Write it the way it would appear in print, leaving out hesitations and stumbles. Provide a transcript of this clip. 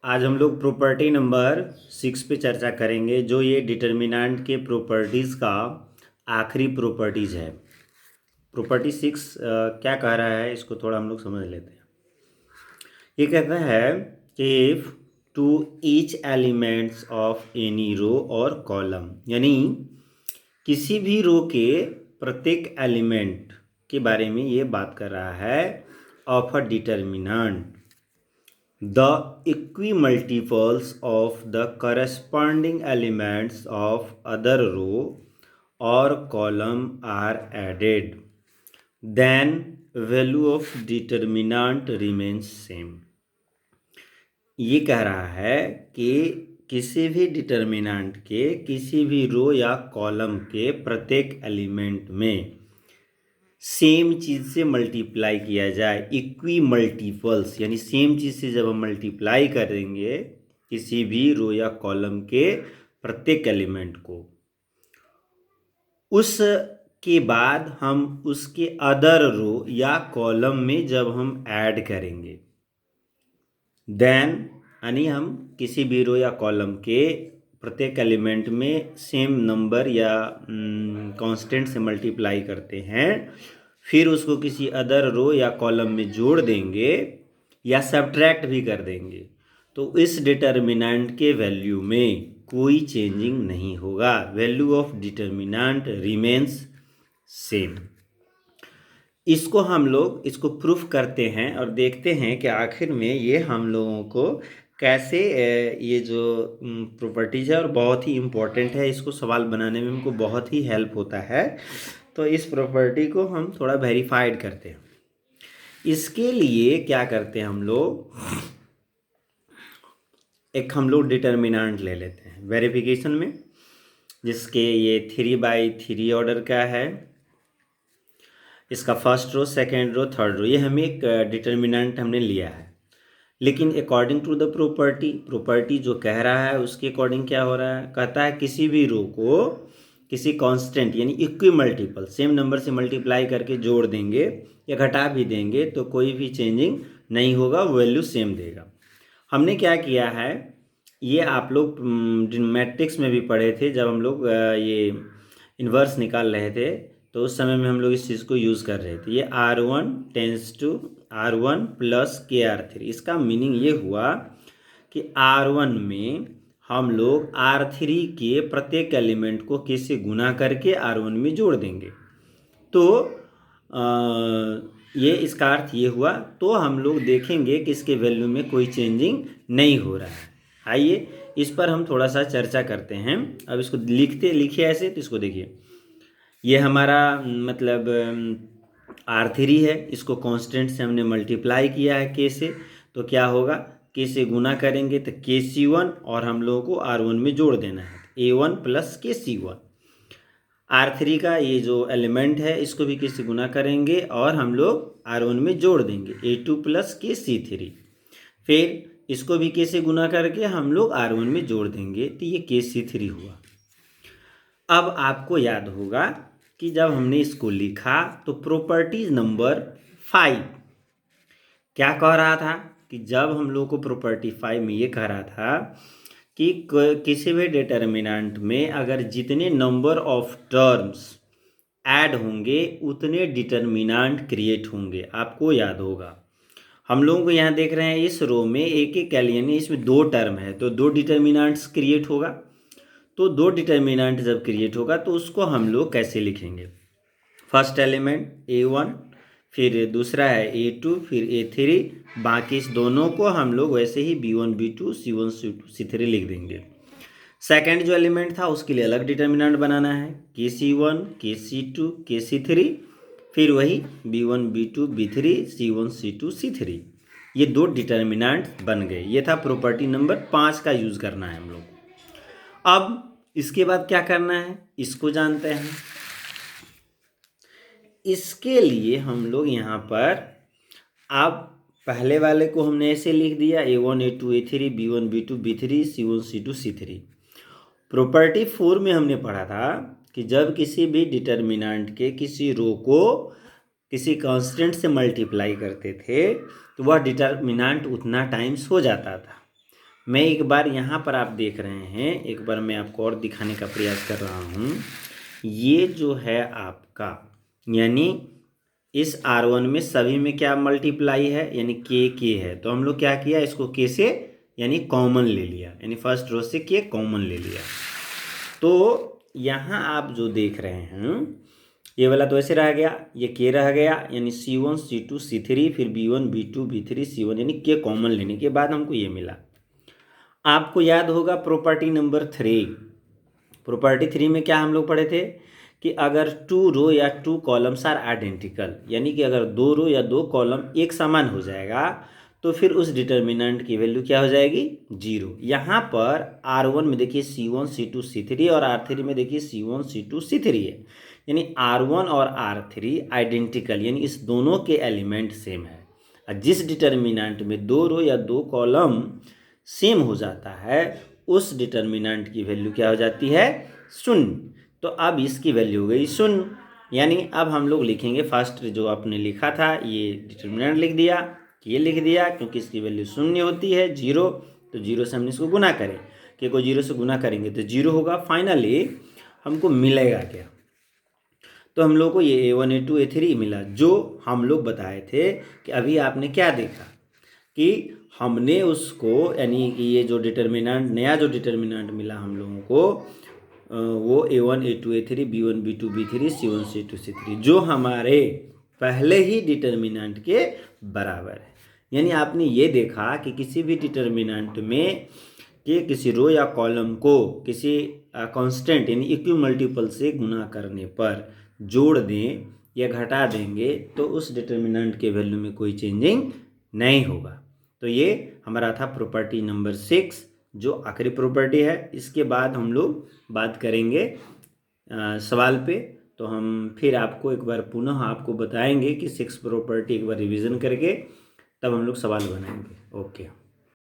आज हम लोग प्रॉपर्टी नंबर 6 पे चर्चा करेंगे, जो ये डिटर्मिनेंट के प्रॉपर्टीज़ का आखिरी प्रॉपर्टीज़ है। प्रॉपर्टी 6 क्या कह रहा है, इसको थोड़ा हम लोग समझ लेते हैं। ये कहता है कि if to each elements of any row और कॉलम, यानी किसी भी रो के प्रत्येक एलिमेंट के बारे में ये बात कर रहा है of a determinant, the equimultiples of the corresponding elements of other row or column are added, then value of determinant remains same। ये कह रहा है कि किसी भी डिटर्मिनेंट के किसी भी रो या कॉलम के प्रत्येक एलिमेंट में सेम चीज़ से मल्टीप्लाई किया जाए। इक्वी मल्टीपल्स यानी सेम चीज़ से जब हम मल्टीप्लाई करेंगे किसी भी रो या कॉलम के प्रत्येक एलिमेंट को, उसके बाद हम उसके अदर रो या कॉलम में जब हम ऐड करेंगे, देन यानी हम किसी भी रो या कॉलम के प्रत्येक एलिमेंट में सेम नंबर या कांस्टेंट से मल्टीप्लाई करते हैं, फिर उसको किसी अदर रो या कॉलम में जोड़ देंगे या सब्ट्रैक्ट भी कर देंगे, तो इस डिटर्मिनेंट के वैल्यू में कोई चेंजिंग नहीं होगा। Value of determinant remains same. इसको हम लोग इसको प्रूफ करते हैं और देखते हैं कि आखिर में ये हम लोगों को कैसे ये जो प्रॉपर्टीज़ है और बहुत ही इम्पोर्टेंट है, इसको सवाल बनाने में हमको बहुत ही हेल्प होता है। तो इस प्रॉपर्टी को हम थोड़ा वेरीफाइड करते हैं। इसके लिए क्या करते हैं, हम लोग डिटर्मिनेंट ले लेते हैं वेरिफिकेशन में, जिसके ये 3/3 ऑर्डर का है। इसका first row, second row, third row, ये हमें एक डिटर्मिनेंट हमने लिया है। लेकिन अकॉर्डिंग टू द प्रॉपर्टी जो कह रहा है उसके अकॉर्डिंग क्या हो रहा है, कहता है किसी भी रो को किसी कांस्टेंट यानी इक्वी मल्टीपल सेम नंबर से मल्टीप्लाई करके जोड़ देंगे या घटा भी देंगे तो कोई भी चेंजिंग नहीं होगा, वैल्यू सेम देगा। हमने क्या किया है, ये आप लोग मैट्रिक्स में भी पढ़े थे, जब हम लोग ये इन्वर्स निकाल रहे थे तो उस समय में हम लोग इस चीज़ को यूज़ कर रहे थे। ये R1 tense to R1 plus KR3। इसका मीनिंग ये हुआ कि R1 में हम लोग R3 के प्रत्येक एलिमेंट को K से गुना करके R1 में जोड़ देंगे, तो ये इसका अर्थ ये हुआ। तो हम लोग देखेंगे कि इसके वैल्यू में कोई चेंजिंग नहीं हो रहा है। आइए इस पर हम थोड़ा सा चर्चा करते हैं। अब इसको लिखिए ऐसे, तो इसको देखिए, ये हमारा मतलब R3 है, इसको कांस्टेंट से हमने मल्टीप्लाई किया है K से, तो क्या होगा, K से गुना करेंगे तो KC1 और हम लोगों को R1 में जोड़ देना है, A1 प्लस KC1। R3 का ये जो एलिमेंट है इसको भी K से गुना करेंगे और हम लोग R1 में जोड़ देंगे, A2 प्लस KC3। फिर इसको भी K से गुना करके हम लोग R1 में जोड़ देंगे, तो ये KC3 हुआ। अब आपको याद होगा कि जब हमने इसको लिखा तो प्रॉपर्टीज नंबर 5 क्या कह रहा था, कि जब हम लोग को प्रॉपर्टी 5 में ये कह रहा था कि किसी भी डिटर्मिनेंट में अगर जितने नंबर ऑफ टर्म्स ऐड होंगे उतने डिटर्मिनेंट क्रिएट होंगे। आपको याद होगा हम लोगों को यहाँ देख रहे हैं इस रो में एक एक यानी इसमें 2 टर्म है, तो 2 डिटर्मिनेंट्स क्रिएट होगा। तो 2 डिटर्मिनेंट जब क्रिएट होगा तो उसको हम लोग कैसे लिखेंगे, फर्स्ट एलिमेंट A1, फिर दूसरा है A2, फिर A3, बाकी इस दोनों को हम लोग वैसे ही B1 B2 C1 C2 C3 लिख देंगे। सेकंड जो एलिमेंट था उसके लिए अलग डिटर्मिनेंट बनाना है, KC1 KC2 KC3, फिर वही B1 B2 B3 C1 C2 C3। ये 2 डिटर्मिनेंट बन गए। ये था प्रॉपर्टी नंबर 5 का यूज़ करना है हम लोग। अब इसके बाद क्या करना है इसको जानते हैं। इसके लिए हम लोग यहाँ पर अब पहले वाले को हमने ऐसे लिख दिया, A1 A2 A3 B1 B2 B3 C1 C2 C3। Property 4 में हमने पढ़ा था कि जब किसी भी डिटर्मिनेंट के किसी रो को किसी कांस्टेंट से मल्टीप्लाई करते थे तो वह डिटर्मिनेंट उतना टाइम्स हो जाता था। मैं एक बार यहाँ पर आप देख रहे हैं, एक बार मैं आपको और दिखाने का प्रयास कर रहा हूँ। ये जो है आपका, यानी इस R1 में सभी में क्या मल्टीप्लाई है, यानी के है, तो हम लोग क्या किया, इसको के से यानी कॉमन ले लिया, यानी फर्स्ट रो से के कॉमन ले लिया। तो यहाँ आप जो देख रहे हैं, ये वाला तो ऐसे रह गया, ये के रह गया, यानी C1 C2 C3, फिर B1 B2 B3 C1, यानी के कॉमन लेने के बाद हमको ये मिला। आपको याद होगा प्रॉपर्टी नंबर 3, प्रॉपर्टी 3 में क्या हम लोग पढ़े थे कि अगर 2 रो या 2 कॉलम्स आर आइडेंटिकल, यानी कि अगर 2 रो या 2 कॉलम एक समान हो जाएगा तो फिर उस डिटर्मिनेंट की वैल्यू क्या हो जाएगी, 0। यहाँ पर R1 में देखिए C1 C2 C3 और R3 में देखिए C1 C2 C3 है, यानी R1 और R3 आइडेंटिकल, यानी इस दोनों के एलिमेंट सेम है। और जिस डिटर्मिनेंट में 2 रो या 2 कॉलम सेम हो जाता है उस डिटर्मिनेंट की वैल्यू क्या हो जाती है, 0। तो अब इसकी वैल्यू हो गई 0, यानी अब हम लोग लिखेंगे फर्स्ट जो आपने लिखा था ये डिटर्मिनेंट लिख दिया, ये लिख दिया, क्योंकि इसकी वैल्यू 0 होती है 0, तो 0 से हमने इसको गुना करें, कि को 0 से गुना करेंगे तो 0 होगा। फाइनली हमको मिलेगा क्या, तो हम लोग को ये A1 A2 A3 मिला, जो हम लोग बताए थे कि अभी आपने क्या देखा कि हमने उसको, यानी कि ये जो डिटर्मिनेंट, नया जो डिटर्मिनेंट मिला हम लोगों को, वो A1 A2 A3 B1 B2 B3 C1 C2 C3 जो हमारे पहले ही डिटर्मिनेंट के बराबर है। यानी आपने ये देखा कि किसी भी डिटर्मिनेंट में कि किसी रो या कॉलम को किसी कांस्टेंट यानी इक्वल मल्टीपल से गुना करने पर जोड़ दें या घटा देंगे तो उस डिटर्मिनेंट के वैल्यू में कोई चेंजिंग नहीं होगा। तो ये हमारा था प्रॉपर्टी नंबर 6, जो आखिरी प्रॉपर्टी है। इसके बाद हम लोग बात करेंगे सवाल पे, तो हम फिर आपको एक बार पुनः आपको बताएंगे कि 6 प्रॉपर्टी एक बार रिवीजन करके तब हम लोग सवाल बनाएंगे। ओके।